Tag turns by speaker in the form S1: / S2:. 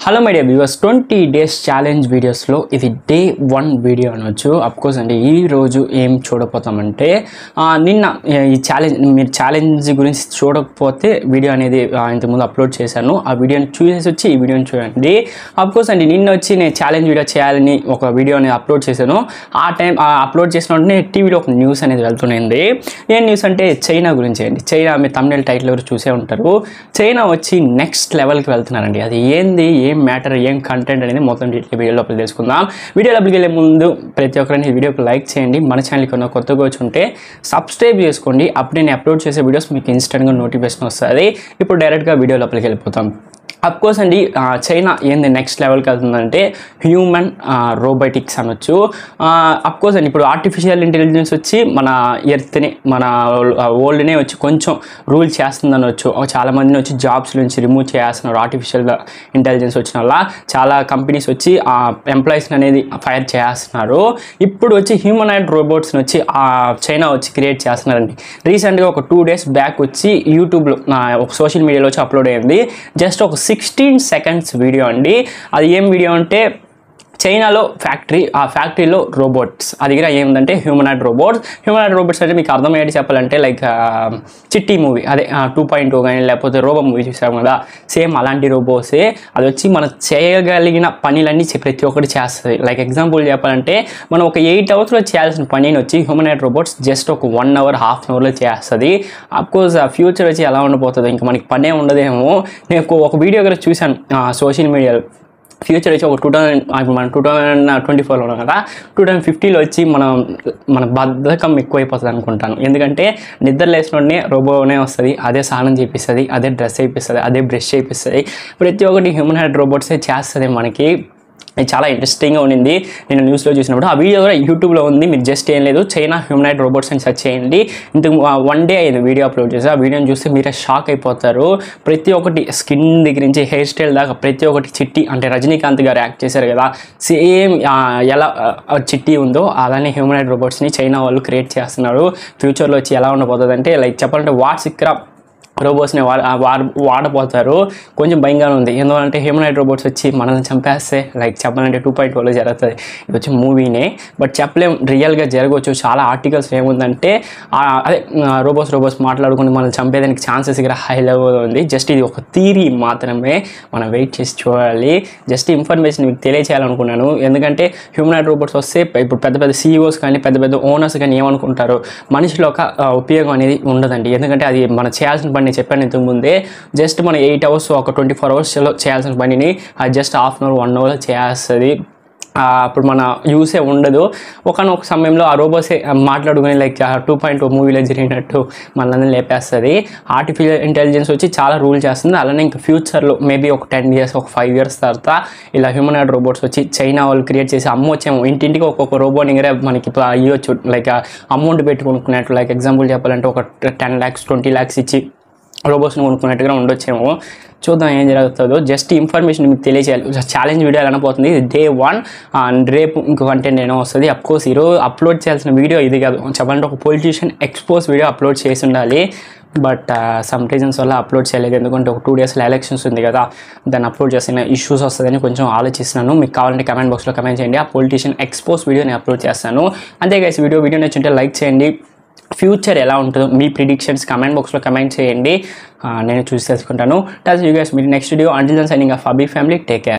S1: Hello my dear viewers 20 days challenge వీడియోస్లో ఇది day 1 video అనొచ్చు. అఫ్కోర్స్ అండి ఈరోజు ఏం చూడపోతామంటే నిన్న ఈ మీరు ఛాలెంజ్ గురించి చూడకపోతే వీడియో అనేది ఇంతకుముందు అప్లోడ్ చేశాను. ఆ వీడియోని చూసేసి వచ్చి ఈ వీడియోని చూడండి. అఫ్కోర్స్ అండి నిన్న వచ్చి నేను ఛాలెంజ్ వీడియో చేయాలని ఒక వీడియోని అప్లోడ్ చేశాను. ఆ టైం అప్లోడ్ చేసిన వెంటనే టీవీలో ఒక న్యూస్ అనేది వెళ్తుంది. ఏం న్యూస్ అంటే చైనా గురించి అండి. చైనా మీరు థంబ్నెయిల్ టైటిల్ ఎవరు చూసే ఉంటారు. చైనా వచ్చి నెక్స్ట్ లెవెల్కి వెళ్తున్నారండి. అది ఏంది, ఏం మ్యాటర్, ఏం కంటెంట్ అనేది మొత్తం వీడియో లోపల తెలుసుకుందాం. వీడియో లోపలికి వెళ్ళే ముందు ప్రతి ఒక్కరిని ఈ వీడియోకి లైక్ చేయండి. మన ఛానల్కి ఉన్న కొత్తగా వచ్చి ఉంటే సబ్స్క్రైబ్ చేసుకోండి. అప్పుడు నేను అప్లోడ్ చేసే వీడియోస్ మీకు ఇన్స్టెంట్గా నోటిఫికేషన్ వస్తుంది. ఇప్పుడు డైరెక్ట్గా వీడియో లోపలికి వెళ్ళిపోతాం. అఫ్కోర్స్ అండి చైనా ఏంది నెక్స్ట్ లెవెల్కి వెళ్తుందంటే హ్యూమన్ రోబోటిక్స్ అనొచ్చు. అఫ్కోర్స్ అండి ఇప్పుడు ఆర్టిఫిషియల్ ఇంటెలిజెన్స్ వచ్చి మన ఎర్త్ని, మన వరల్డ్నే వచ్చి కొంచెం రూల్ చేస్తుంది అనొచ్చు. చాలామందిని వచ్చి జాబ్స్ నుంచి రిమూవ్ చేస్తున్నారు. ఆర్టిఫిషియల్ ఇంటెలిజెన్స్ వచ్చిన వల్ల చాలా కంపెనీస్ వచ్చి ఎంప్లాయీస్ని అనేది ఫైర్ చేస్తున్నారు. ఇప్పుడు వచ్చి హ్యూమనాయిడ్ రోబోట్స్ని వచ్చి చైనా వచ్చి క్రియేట్ చేస్తున్నారండి. రీసెంట్గా ఒక 2 days బ్యాక్ వచ్చి యూట్యూబ్లో ఒక సోషల్ మీడియాలో వచ్చి అప్లోడ్ అయ్యింది. జస్ట్ ఒక 16 seconds వీడియో అండి. అది ఏం వీడియో అంటే చైనాలో ఫ్యాక్టరీ, ఆ ఫ్యాక్టరీలో రోబోట్స్, అది దగ్గర ఏముందంటే హ్యూమనాయిడ్ రోబోట్స్ అంటే మీకు అర్థమయ్యేది చెప్పాలంటే లైక్ చిట్టి మూవీ, అదే 2.0 కానీ లేకపోతే రోబో మూవీ చూసాం కదా, సేమ్ అలాంటి రోబోట్సే. అది వచ్చి మనం చేయగలిగిన పనులన్నీ ప్రతి ఒక్కటి చేస్తుంది. లైక్ ఎగ్జాంపుల్ చెప్పాలంటే మనం ఒక 8 hours చేయాల్సిన పనిని వచ్చి హ్యూమనాయిడ్ రోబోట్స్ జస్ట్ ఒక 1 hour, half an hour చేస్తుంది. అఫ్కోర్స్ ఆ ఫ్యూచర్ వచ్చి ఎలా ఉండిపోతుంది, ఇంకా మనకి పనే ఉండదేమో. నేను ఒక వీడియో కూడా చూశాను సోషల్ మీడియాలో. ఫ్యూచర్ వచ్చి ఒక 2024లో ఉన్నాం కదా, 2050లో వచ్చి మన బద్ధకం ఎక్కువైపోతుంది అనుకుంటాను. ఎందుకంటే నిద్ర లేచినోడనే రోబోనే వస్తుంది, అదే స్నానం చేపిస్తుంది, అదే డ్రెస్ చేయిస్తుంది, అదే బ్రష్ చేయిస్తుంది. ప్రతి ఒక్కటి హ్యూమనాయిడ్ రోబోట్సే చేస్తుంది మనకి. ఇది చాలా ఇంట్రెస్టింగ్గా ఉండింది నేను న్యూస్లో చూసినప్పుడు. ఆ వీడియో కూడా యూట్యూబ్లో ఉంది. మీరు జస్ట్ ఏం లేదు, చైనా హ్యూమనాయిడ్ రోబోట్స్ అని సెర్చ్ చేయండి. ఇంతకు 1 day అయింది వీడియో అప్లోడ్ చేసి. ఆ వీడియోని చూస్తే మీరే షాక్ అయిపోతారు. ప్రతి ఒక్కటి స్కిన్ దగ్గర నుంచి హెయిర్ స్టైల్ దాకా ప్రతి ఒక్కటి చిట్టి, అంటే రజనీకాంత్ గారు యాక్ట్ చేశారు కదా, సేమ్ ఎలా చిట్టి ఉందో అలానే హ్యూమనాయిడ్ రోబోట్స్ని చైనా వాళ్ళు క్రియేట్ చేస్తున్నారు. ఫ్యూచర్లో వచ్చి ఎలా ఉండబోతుంది అంటే లైక్ చెప్పాలంటే వాట్సిక్రా రోబోట్స్ని వాడబోతారు. కొంచెం భయంగానే ఉంది. ఎందుకంటే హ్యూమనాయిడ్ రోబోట్స్ వచ్చి మనల్ని చంపేస్తే లైక్ చెప్పాలంటే 2.0లో జరుగుతుంది. ఇది వచ్చి మూవీనే, బట్ చెప్పలేం, రియల్గా జరగవచ్చు. చాలా ఆర్టికల్స్ ఏముందంటే అదే రోబోట్స్ మాట్లాడుకుని మనల్ని చంపేదానికి ఛాన్సెస్ ఇక్కడ హై లెవెల్ ఉంది. జస్ట్ ఇది ఒక థియరీ మాత్రమే, మనం వెయిట్ చేసి చూడాలి. జస్ట్ ఇన్ఫర్మేషన్ మీకు తెలియచేయాలనుకున్నాను. ఎందుకంటే హ్యూమనాయిడ్ రోబోట్స్ వస్తే ఇప్పుడు పెద్ద పెద్ద CEOs కానీ పెద్ద ఓనర్స్ కానీ ఏమనుకుంటారు, మనిషిలో ఒక ఉపయోగం అనేది ఉండదండి. ఎందుకంటే అది మనం చేయాల్సిన పని నేను చెప్పాను ఇంతకుముందే. జస్ట్ మనం 8 hours, ఒక 24 hours చేయాల్సిన పనిని అది just half an hour, 1 hour చేస్తుంది. అప్పుడు మన యూసే ఉండదు. ఒకనొక సమయంలో ఆ రోబోట్సే మాట్లాడుకుని లైక్ 2.0 మూవీలో జరిగినట్టు మనల్ని లేపేస్తుంది. ఆర్టిఫిషియల్ ఇంటెలిజెన్స్ వచ్చి చాలా రూల్ చేస్తుంది. అలానే ఇంకా ఫ్యూచర్లో మేబీ ఒక 10 years, ఒక 5 years తర్వాత ఇలా హ్యూమనాయిడ్ రోబోట్స్ వచ్చి చైనా వాళ్ళు క్రియేట్ చేసి అమ్మొచ్చేమో. ఇంటింటికి ఒక్కొక్క రోబోని మనకి ఇవ్వచ్చు. లైక్ అమౌంట్ పెట్టుకున్నట్టు, లైక్ ఎగ్జాంపుల్ చెప్పాలంటే ఒక 10 lakhs, 20 lakhs ఇచ్చి రోబోట్స్ని కొనుక్కున్నట్టుగా ఉండొచ్చేమో. చూద్దాం ఏం జరుగుతుందో. జస్ట్ ఇన్ఫర్మేషన్ మీకు తెలియజేయాలి. ఛాలెంజ్ వీడియో అనపోతుంది. ఇది day 1. రేపు ఇంకో కంటెంట్ ఏమో వస్తుంది. అఫ్కోర్స్ ఈరోజు అప్లోడ్ చేయాల్సిన వీడియో ఇది కాదు. చెప్పాలంటే ఒక పొలిటీషియన్ ఎక్స్పోజ్ వీడియో అప్లోడ్ చేసి ఉండాలి. బట్ సమ్ రీజన్స్ వల్ల అప్లోడ్ చేయలేదు. ఎందుకంటే ఒక 2 daysలో ఎలక్షన్స్ ఉంది కదా, దాన్ని అప్లోడ్ చేసిన ఇష్యూస్ వస్తుందని కొంచెం ఆలోచిస్తున్నాను. మీకు కావాలంటే కమెంట్ బాక్స్లో కమెంట్ చేయండి. ఆ పొలిటీషియన్ ఎక్స్పోజ్ వీడియో నేను అప్లోడ్ చేస్తాను. అంతే గైస్, వీడియో నచ్చుంటే లైక్ చేయండి. ఫ్యూచర్ ఎలా ఉంటుందో మీ ప్రిడిక్షన్స్ కమెంట్ బాక్స్లో కమెంట్ చేయండి. నేను చూసి తెలుసుకుంటాను. టాస్ యూ గైస్, మీరు next video. Until then signing off Abi family. Take care.